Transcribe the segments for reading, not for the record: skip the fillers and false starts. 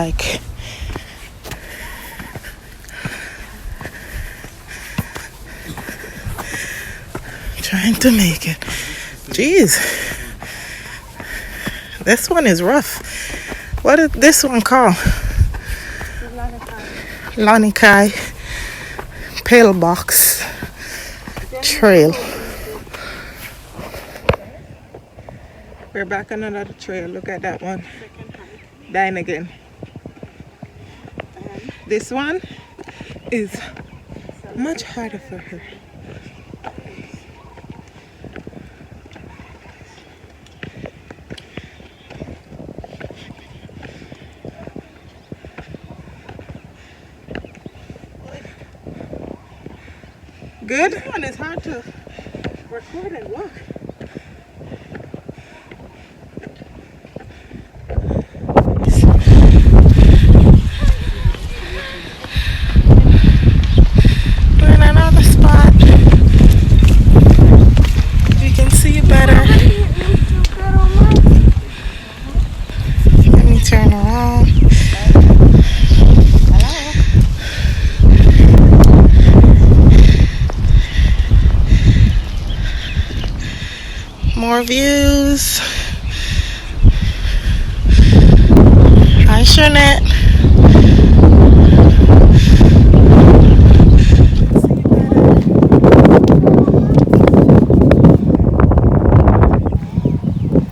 like. Trying to make it. Jeez. This one is rough. What is this one called? Lanikai Pillbox Trail. We're back on another trail. Look at that one. Dying again. This one is much harder for her. Good? This one is hard to record and walk. We're in another spot. You can see better. Let me turn around. More views. Hi, Shernette.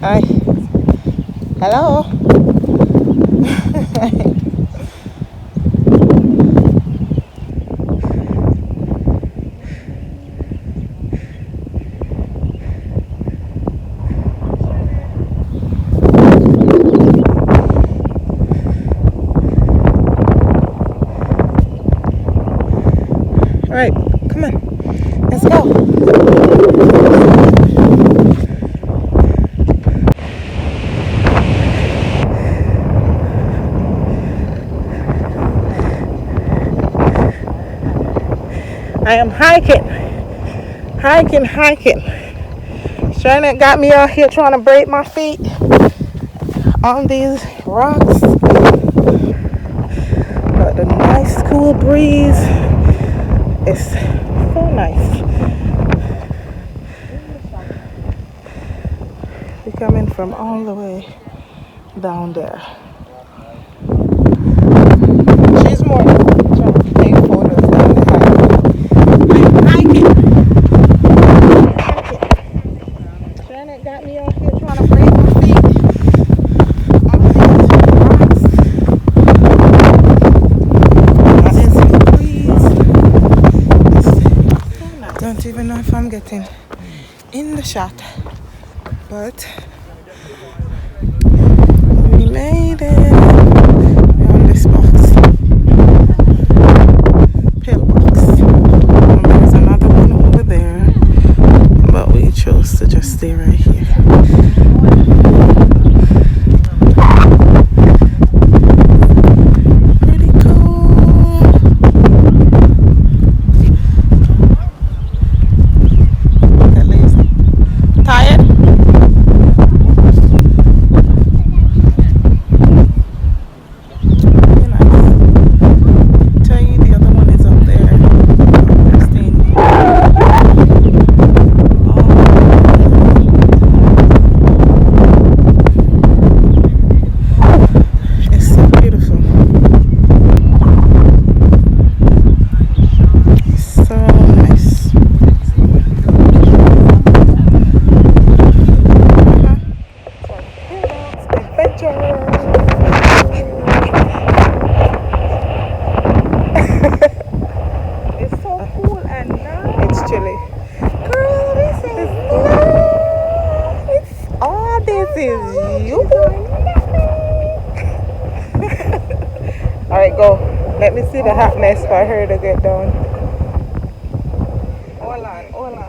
Hi. Hello. All right, come on, let's go. I am hiking. Shernette got me out here trying to break my feet on these rocks. But the nice cool breeze. It's so nice. We're coming from all the way down there. She's more trying to take photos down the highway. I'm hiking. Janet got me out here trying to break my feet on these rocks. Don't even know if I'm getting in the shot, but we made it. We're on this box, pillbox. And there's another one over there, but we chose to just stay right here. Pretty cool. Tired? Tell you the other one is up there. It's so beautiful. So nice. It's so cool and nice. It's chilly. Girl, this is nice. All this is you. Alright, go. Let me see the hot mess for her to get down. Hold on.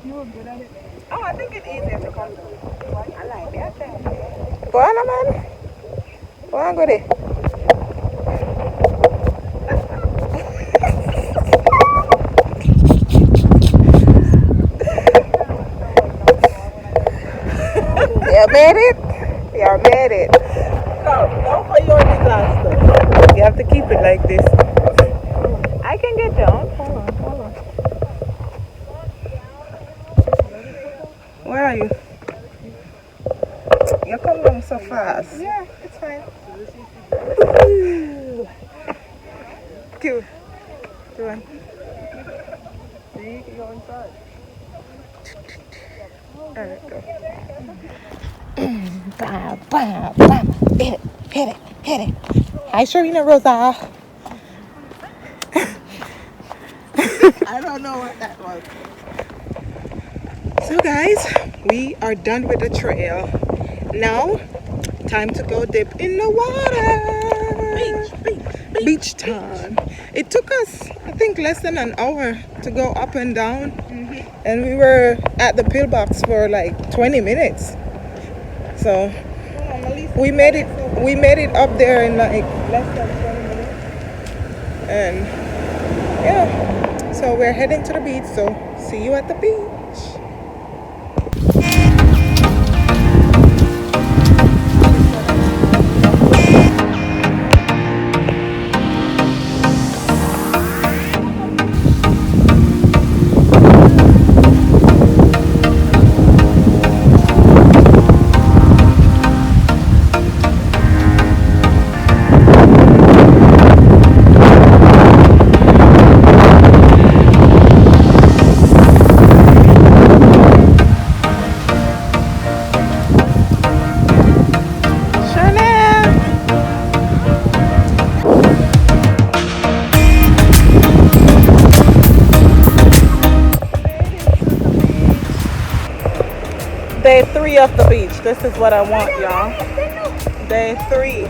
You were good at it. Oh, I think it's easier to come down. I like that. Go on, man. Go on, go there. You made it? You made it. No, for your plaster. You have to keep it like this. I can get down. Hold on, hold on. Where are you? You come down so fast. Yeah, it's fine. Cute. Do one. You can go inside. There we go. Bah, bah, bah. Hit it. Hi, Sharina Rosa. I don't know what that was. So guys, we are done with the trail. Now, time to go dip in the water. Beach time. It took us, I think, less than an hour to go up and down. And we were at the pillbox for like 20 minutes. So we made it up there in like less than 20 minutes. And yeah, so we're heading to the beach. So see you at the beach. Day 3 of the beach. This is what I want, y'all. Day 3.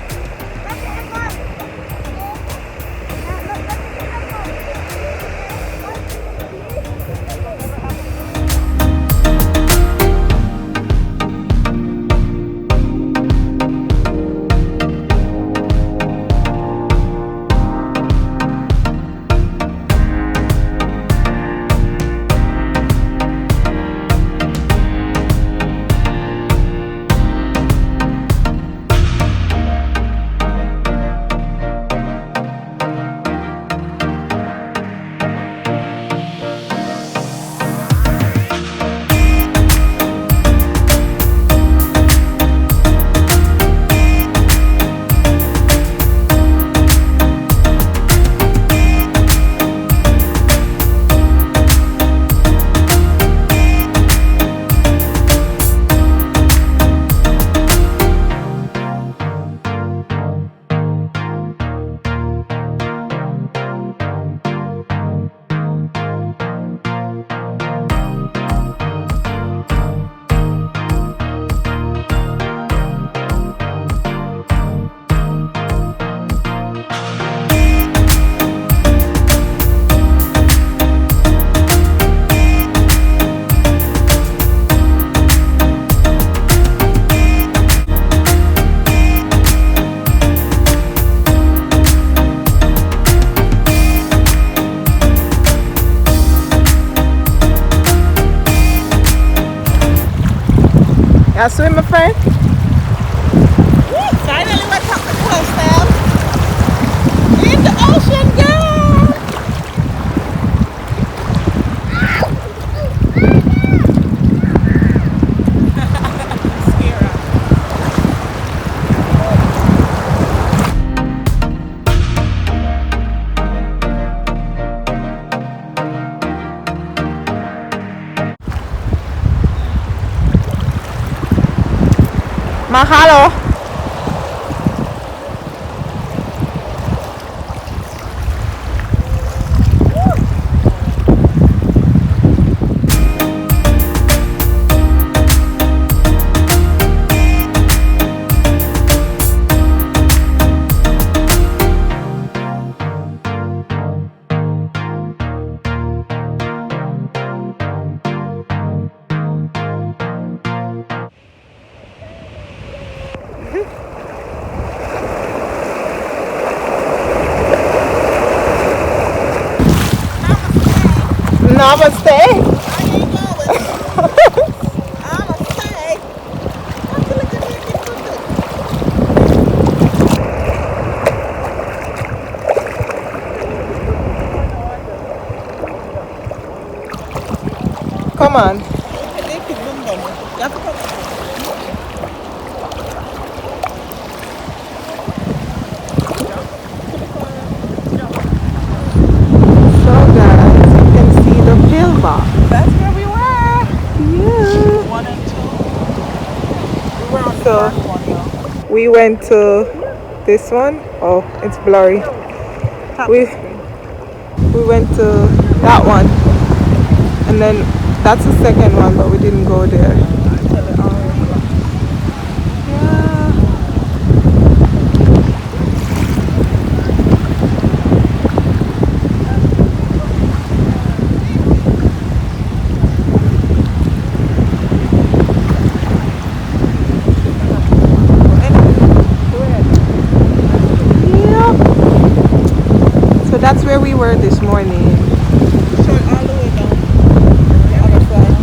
Y'all swim, my friend? Finally, we're coming close now. In the ocean, girl! Mahalo. Namaste. Come on. So guys, you can see the pillbox. That's where we were. Yeah. 1 and 2. We were on the So first one though. we went to this one. Oh, it's blurry. Top We of the screen. we went to that one, and then that's the second one, but we didn't go there. Until it already got. Yeah. Yep. So that's where we were this morning. Short all the way down. The other side.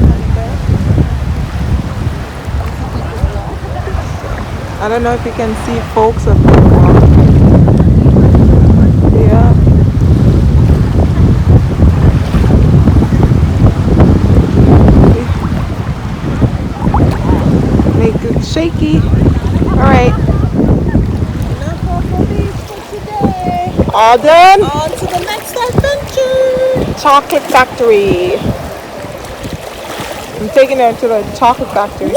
I don't know if you can see folks up there now. Yeah. Make it shaky. Alright. Enough of the beach for today. All done? On to the next adventure. Chocolate factory. I'm taking her to the chocolate factory.